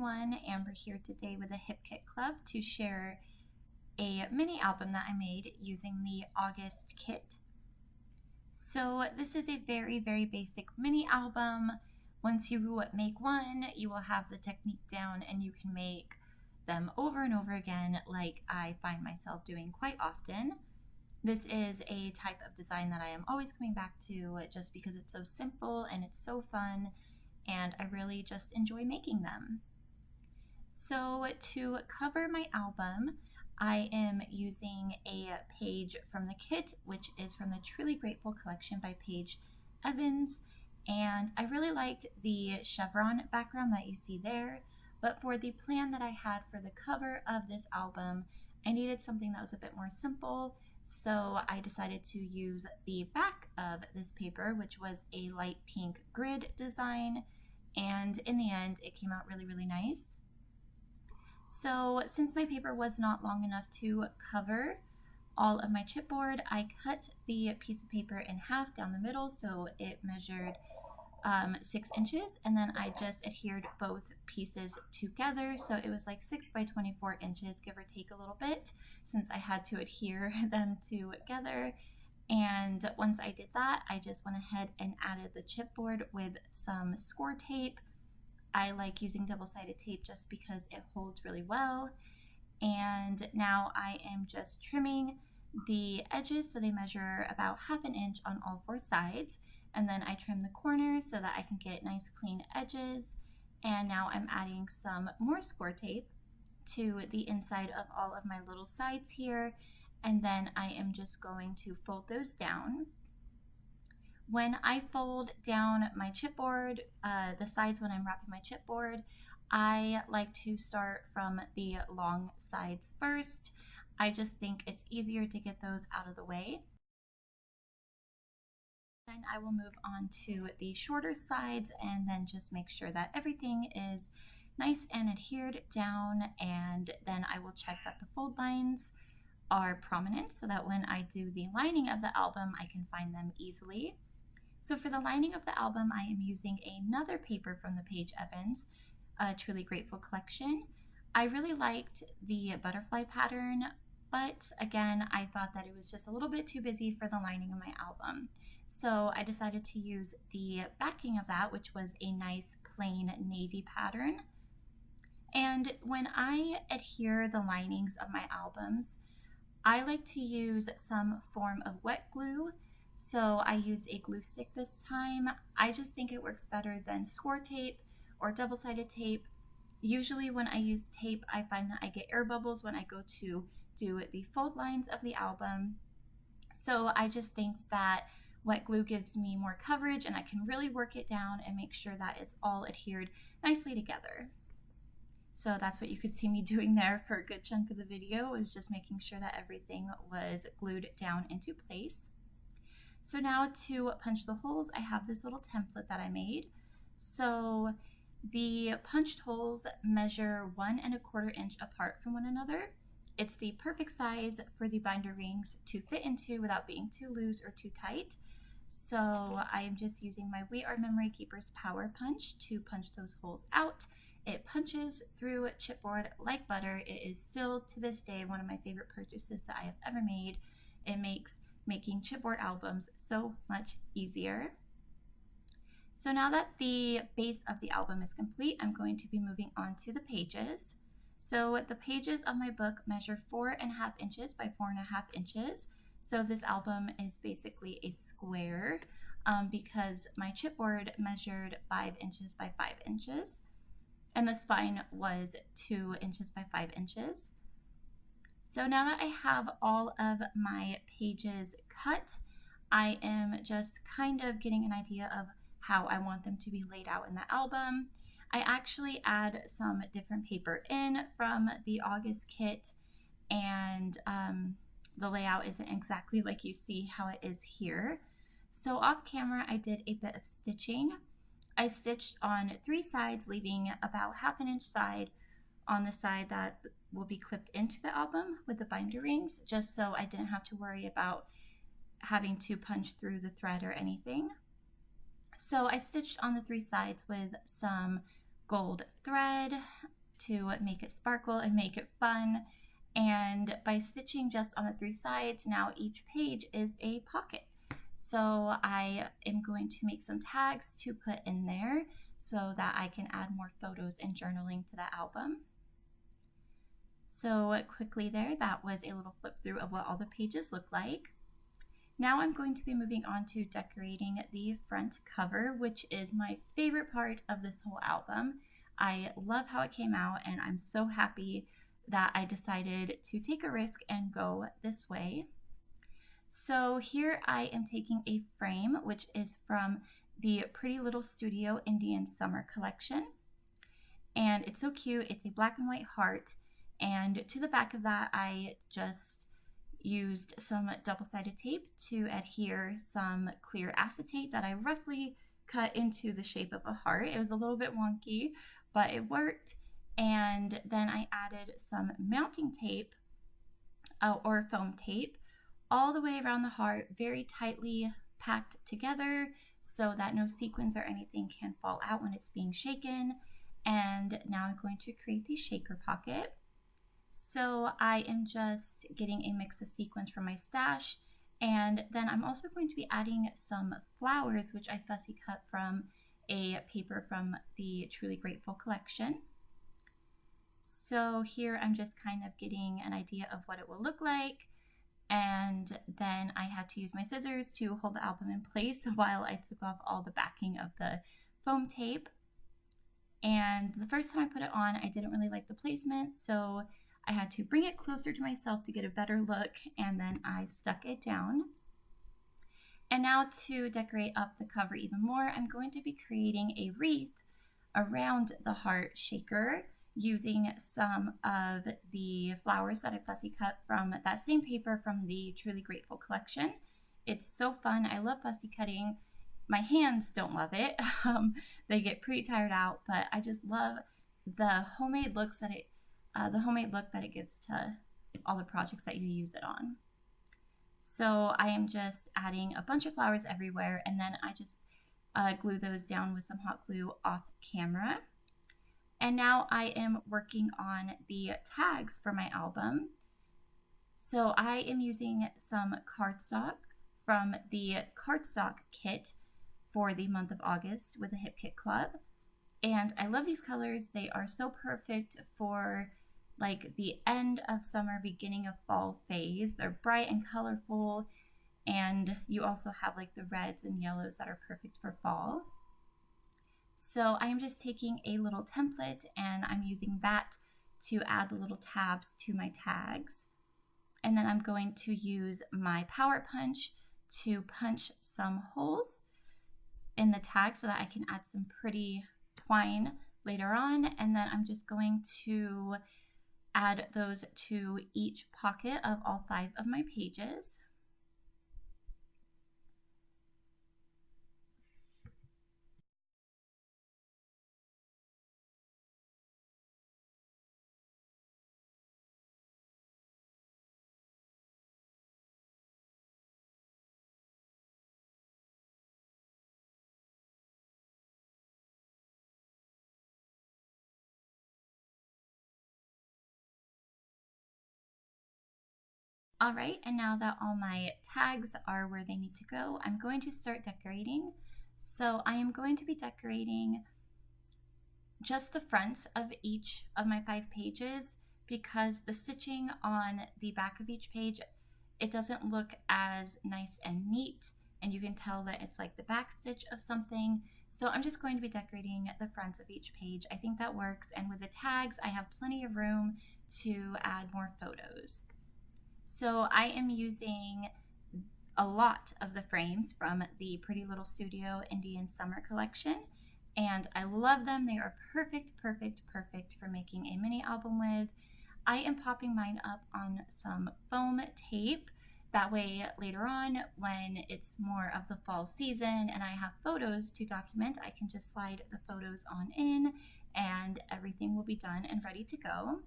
everyone, Amber here today with the Hip Kit Club to share a mini album that I made using the August kit. So this is a very basic mini album. Once you make one, you will have the technique down and you can make them over and over again like I find myself doing quite often. This is a type of design that I am always coming back to just because it's so simple and it's so fun, and I really just enjoy making them. So to cover my album, I am using a page from the kit, which is from the Truly Grateful collection by Paige Evans, and I really liked the chevron background that you see there, but for the plan that I had for the cover of this album, I needed something that was a bit more simple, so I decided to use the back of this paper, which was a light pink grid design, and in the end it came out really nice. So since my paper was not long enough to cover all of my chipboard, I cut the piece of paper in half down the middle, so it measured 6 inches, and then I just adhered both pieces together, so it was like 6 by 24 inches, give or take a little bit, since I had to adhere them together. And once I did that, I just went ahead and added the chipboard with some score tape. I like using double-sided tape just because it holds really well. And now I am just trimming the edges so they measure about 1/2 inch on all 4 sides, and then I trim the corners so that I can get nice clean edges. And now I'm adding some more score tape to the inside of all of my little sides here, and then I am just going to fold those down. When I fold down my chipboard, the sides when I'm wrapping my chipboard, I like to start from the long sides first. I just think it's easier to get those out of the way. Then I will move on to the shorter sides and then just make sure that everything is nice and adhered down, and then I will check that the fold lines are prominent so that when I do the lining of the album I can find them easily. So for the lining of the album, I am using another paper from the Paige Evans Truly Grateful collection. I really liked the butterfly pattern, but again, I thought that it was just a little bit too busy for the lining of my album. So I decided to use the backing of that, which was a nice plain navy pattern. And when I adhere the linings of my albums, I like to use some form of wet glue. So I used a glue stick this time. I just think it works better than score tape or double-sided tape. Usually when I use tape, I find that I get air bubbles when I go to do the fold lines of the album. So I just think that wet glue gives me more coverage and I can really work it down and make sure that it's all adhered nicely together. So that's what you could see me doing there for a good chunk of the video, was just making sure that everything was glued down into place. So now to punch the holes, I have this little template that I made. So the punched holes measure 1 1/4 inch apart from one another. It's the perfect size for the binder rings to fit into without being too loose or too tight. So I am just using my We Are Memory Keepers Power Punch to punch those holes out. It punches through chipboard like butter. It is still to this day one of my favorite purchases that I have ever made. It makes making chipboard albums so much easier. So now that the base of the album is complete, I'm going to be moving on to the pages. So the pages of my book measure 4.5 inches by 4.5 inches. So this album is basically a square because my chipboard measured 5 inches by 5 inches. And the spine was 2 inches by 5 inches. So now that I have all of my pages cut, I am just kind of getting an idea of how I want them to be laid out in the album. I actually add some different paper in from the August kit, and the layout isn't exactly like you see how it is here. So off camera, I did a bit of stitching. I stitched on 3 sides, leaving about 1/2 inch side on the side that will be clipped into the album with the binder rings, just so I didn't have to worry about having to punch through the thread or anything. So I stitched on the 3 sides with some gold thread, to make it sparkle and make it fun. And by stitching just on the 3 sides, now each page is a pocket. So I am going to make some tags to put in there so that I can add more photos and journaling to the album. So quickly there, that was a little flip through of what all the pages look like. Now I'm going to be moving on to decorating the front cover, which is my favorite part of this whole album. I love how it came out, and I'm so happy that I decided to take a risk and go this way. So here I am taking a frame, which is from the Pretty Little Studio Indian Summer Collection. And it's so cute. It's a black and white heart. And to the back of that, I just used some double-sided tape to adhere some clear acetate that I roughly cut into the shape of a heart. It was a little bit wonky, but it worked. And then I added some mounting tape or foam tape all the way around the heart, very tightly packed together so that no sequins or anything can fall out when it's being shaken. And now I'm going to create the shaker pocket. So I am just getting a mix of sequins from my stash, and then I'm also going to be adding some flowers, which I fussy cut from a paper from the Truly Grateful collection. So here I'm just kind of getting an idea of what it will look like, and then I had to use my scissors to hold the album in place while I took off all the backing of the foam tape. And the first time I put it on, I didn't really like the placement, so I had to bring it closer to myself to get a better look, and then I stuck it down. And now to decorate up the cover even more, I'm going to be creating a wreath around the heart shaker using some of the flowers that I fussy cut from that same paper from the Truly Grateful collection. It's so fun. I love fussy cutting. My hands don't love it. They get pretty tired out, but I just love the homemade looks that it gives to all the projects that you use it on. So I am just adding a bunch of flowers everywhere, and then I just glue those down with some hot glue off camera. And now I am working on the tags for my album. So I am using some cardstock from the cardstock kit for the month of August with the Hip Kit Club. And I love these colors. They are so perfect for like the end of summer, beginning of fall phase. They're bright and colorful, and you also have like the reds and yellows that are perfect for fall. So I am just taking a little template and I'm using that to add the little tabs to my tags. And then I'm going to use my power punch to punch some holes in the tag so that I can add some pretty twine later on. And then I'm just going to add those to each pocket of all 5 of my pages. All right, and now that all my tags are where they need to go, I'm going to start decorating. So I am going to be decorating just the fronts of each of my 5 pages because the stitching on the back of each page, it doesn't look as nice and neat, and you can tell that it's like the back stitch of something. So I'm just going to be decorating the fronts of each page. I think that works, and with the tags, I have plenty of room to add more photos. So I am using a lot of the frames from the Pretty Little Studio Indian Summer Collection, and I love them. They are perfect for making a mini album with. I am popping mine up on some foam tape. That way later on when it's more of the fall season and I have photos to document, I can just slide the photos on in and everything will be done and ready to go.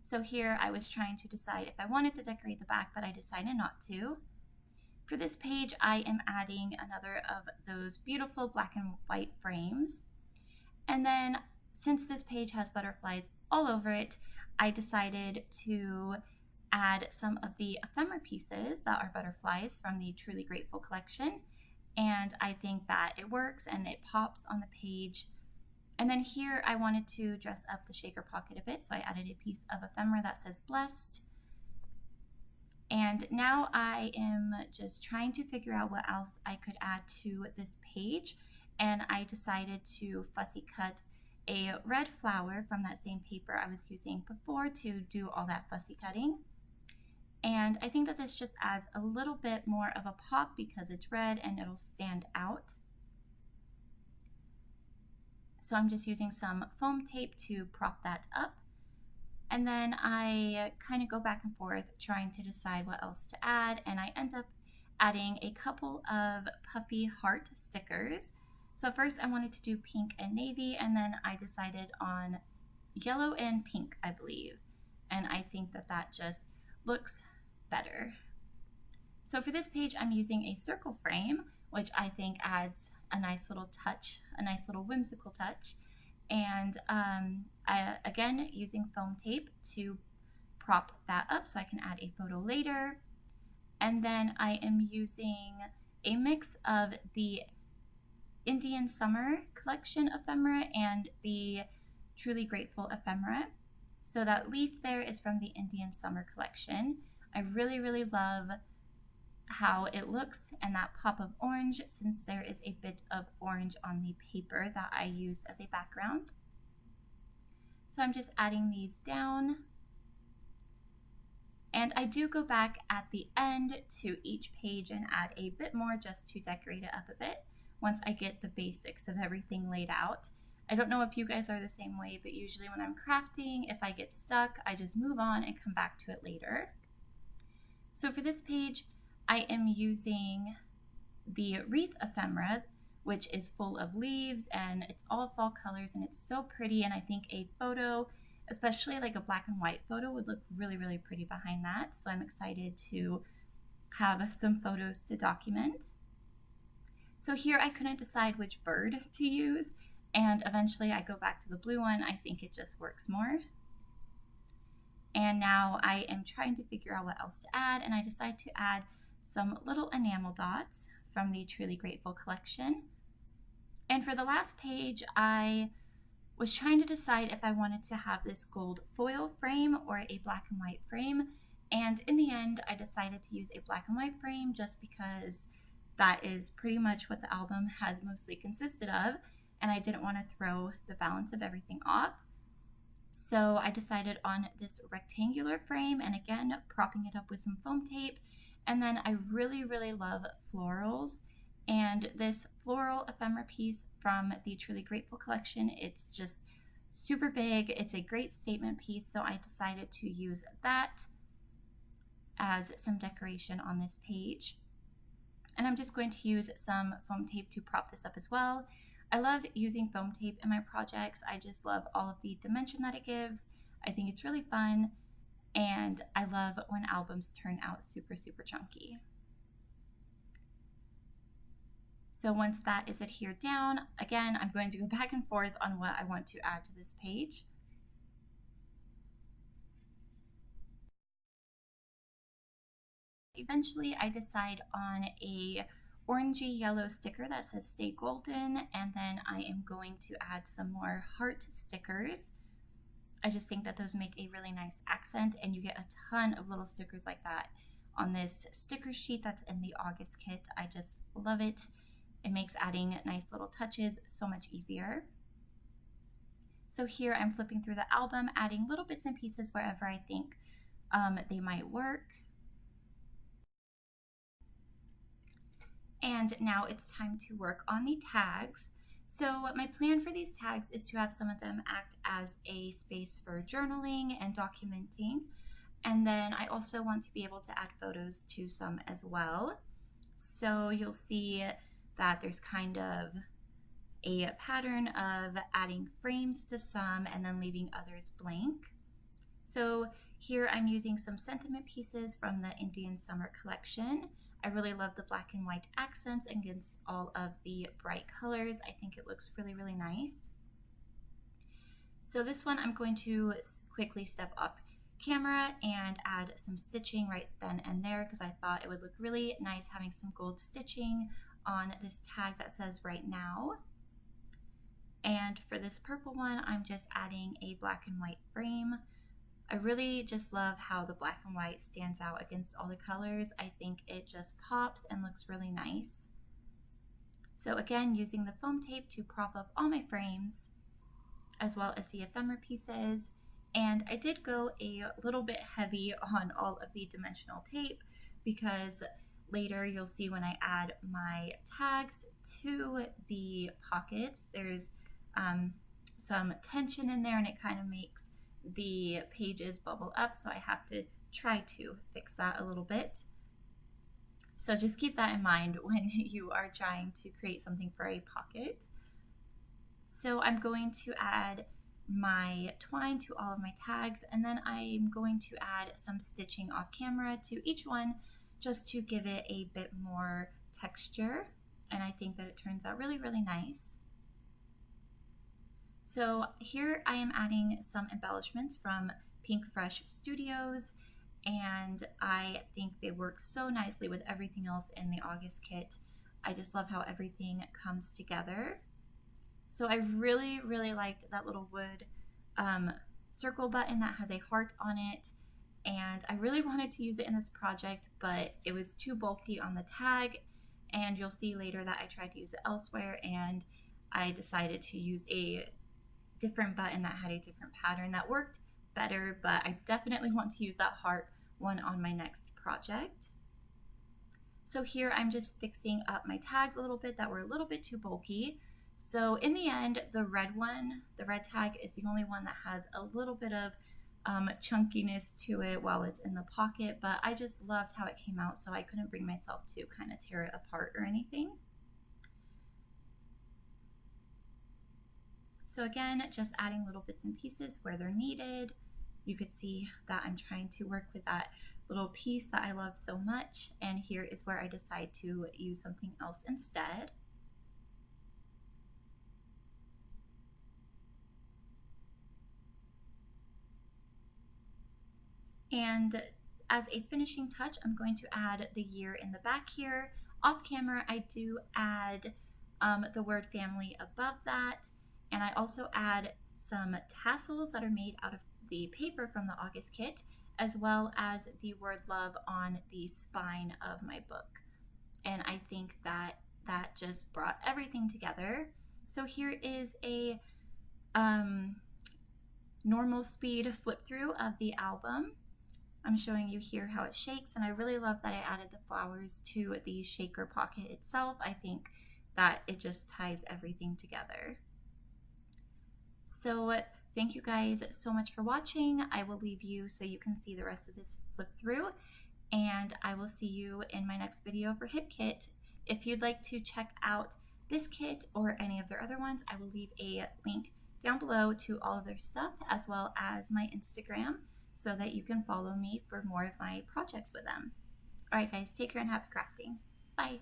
So here I was trying to decide if I wanted to decorate the back, but I decided not to. For this page, I am adding another of those beautiful black and white frames. And then since this page has butterflies all over it, I decided to add some of the ephemera pieces that are butterflies from the Truly Grateful collection. And I think that it works and it pops on the page. And then here I wanted to dress up the shaker pocket a bit, so I added a piece of ephemera that says blessed. And now I am just trying to figure out what else I could add to this page. And I decided to fussy cut a red flower from that same paper I was using before to do all that fussy cutting. And I think that this just adds a little bit more of a pop because it's red and it'll stand out. So I'm just using some foam tape to prop that up. And then I kind of go back and forth trying to decide what else to add. And I end up adding a couple of puffy heart stickers. So first I wanted to do pink and navy, and then I decided on yellow and pink, I believe. And I think that that just looks better. So for this page, I'm using a circle frame, which I think adds a nice little touch, a nice little whimsical touch. And I, again, using foam tape to prop that up so I can add a photo later. And then I am using a mix of the Indian Summer collection ephemera and the Truly Grateful ephemera. So that leaf there is from the Indian Summer collection. I really, really love how it looks and that pop of orange, since there is a bit of orange on the paper that I used as a background. So I'm just adding these down. And I do go back at the end to each page and add a bit more just to decorate it up a bit once I get the basics of everything laid out. I don't know if you guys are the same way, but usually when I'm crafting, if I get stuck, I just move on and come back to it later. So for this page, I am using the wreath ephemera, which is full of leaves and it's all fall colors and it's so pretty. And I think a photo, especially like a black and white photo, would look really, really pretty behind that. So I'm excited to have some photos to document. So here I couldn't decide which bird to use, and eventually I go back to the blue one. I think it just works more. And now I am trying to figure out what else to add, and I decide to add some little enamel dots from the Truly Grateful collection. And for the last page, I was trying to decide if I wanted to have this gold foil frame or a black and white frame. And in the end, I decided to use a black and white frame just because that is pretty much what the album has mostly consisted of, and I didn't want to throw the balance of everything off. So I decided on this rectangular frame, and again, propping it up with some foam tape. And then I really, really love florals, and this floral ephemera piece from the Truly Grateful collection, it's just super big. It's a great statement piece, so I decided to use that as some decoration on this page. And I'm just going to use some foam tape to prop this up as well. I love using foam tape in my projects. I just love all of the dimension that it gives. I think it's really fun, and I love when albums turn out super, super chunky. So once that is adhered down, again, I'm going to go back and forth on what I want to add to this page. Eventually, I decide on a orangey yellow sticker that says Stay Golden, and then I am going to add some more heart stickers. I just think that those make a really nice accent, and you get a ton of little stickers like that on this sticker sheet that's in the August kit. I just love it. It makes adding nice little touches so much easier. So here I'm flipping through the album, adding little bits and pieces wherever I think they might work. And now it's time to work on the tags. So my plan for these tags is to have some of them act as a space for journaling and documenting. And then I also want to be able to add photos to some as well. So you'll see that there's kind of a pattern of adding frames to some and then leaving others blank. So here I'm using some sentiment pieces from the Indian Summer collection. I really love the black and white accents against all of the bright colors. I think it looks really, really nice. So this one I'm going to quickly step off camera and add some stitching right then and there because I thought it would look really nice having some gold stitching on this tag that says right now. And for this purple one, I'm just adding a black and white frame. I really just love how the black and white stands out against all the colors. I think it just pops and looks really nice. So again, using the foam tape to prop up all my frames, as well as the ephemera pieces. And I did go a little bit heavy on all of the dimensional tape because later you'll see when I add my tags to the pockets, there's some tension in there and it kind of makes the pages bubble up, so I have to try to fix that a little bit. So just keep that in mind when you are trying to create something for a pocket. So I'm going to add my twine to all of my tags, and then I'm going to add some stitching off camera to each one just to give it a bit more texture, and I think that it turns out really, really nice. So here I am adding some embellishments from Pink Fresh Studios, and I think they work so nicely with everything else in the August kit. I just love how everything comes together. So I really, really liked that little wood circle button that has a heart on it, and I really wanted to use it in this project, but it was too bulky on the tag, and you'll see later that I tried to use it elsewhere, and I decided to use a different button that had a different pattern that worked better, but I definitely want to use that heart one on my next project. So here I'm just fixing up my tags a little bit that were a little bit too bulky. So in the end, the red tag is the only one that has a little bit of chunkiness to it while it's in the pocket, but I just loved how it came out, so I couldn't bring myself to kind of tear it apart or anything. So again, just adding little bits and pieces where they're needed. You could see that I'm trying to work with that little piece that I love so much, and here is where I decide to use something else instead. And as a finishing touch, I'm going to add the year in the back here. Off camera, I do add the word family above that, and I also add some tassels that are made out of the paper from the August kit, as well as the word love on the spine of my book. And I think that that just brought everything together. So here is a normal speed flip through of the album. I'm showing you here how it shakes, and I really love that I added the flowers to the shaker pocket itself. I think that it just ties everything together. So thank you guys so much for watching. I will leave you so you can see the rest of this flip through, and I will see you in my next video for Hip Kit. If you'd like to check out this kit or any of their other ones, I will leave a link down below to all of their stuff, as well as my Instagram, so that you can follow me for more of my projects with them. All right, guys, take care and happy crafting. Bye.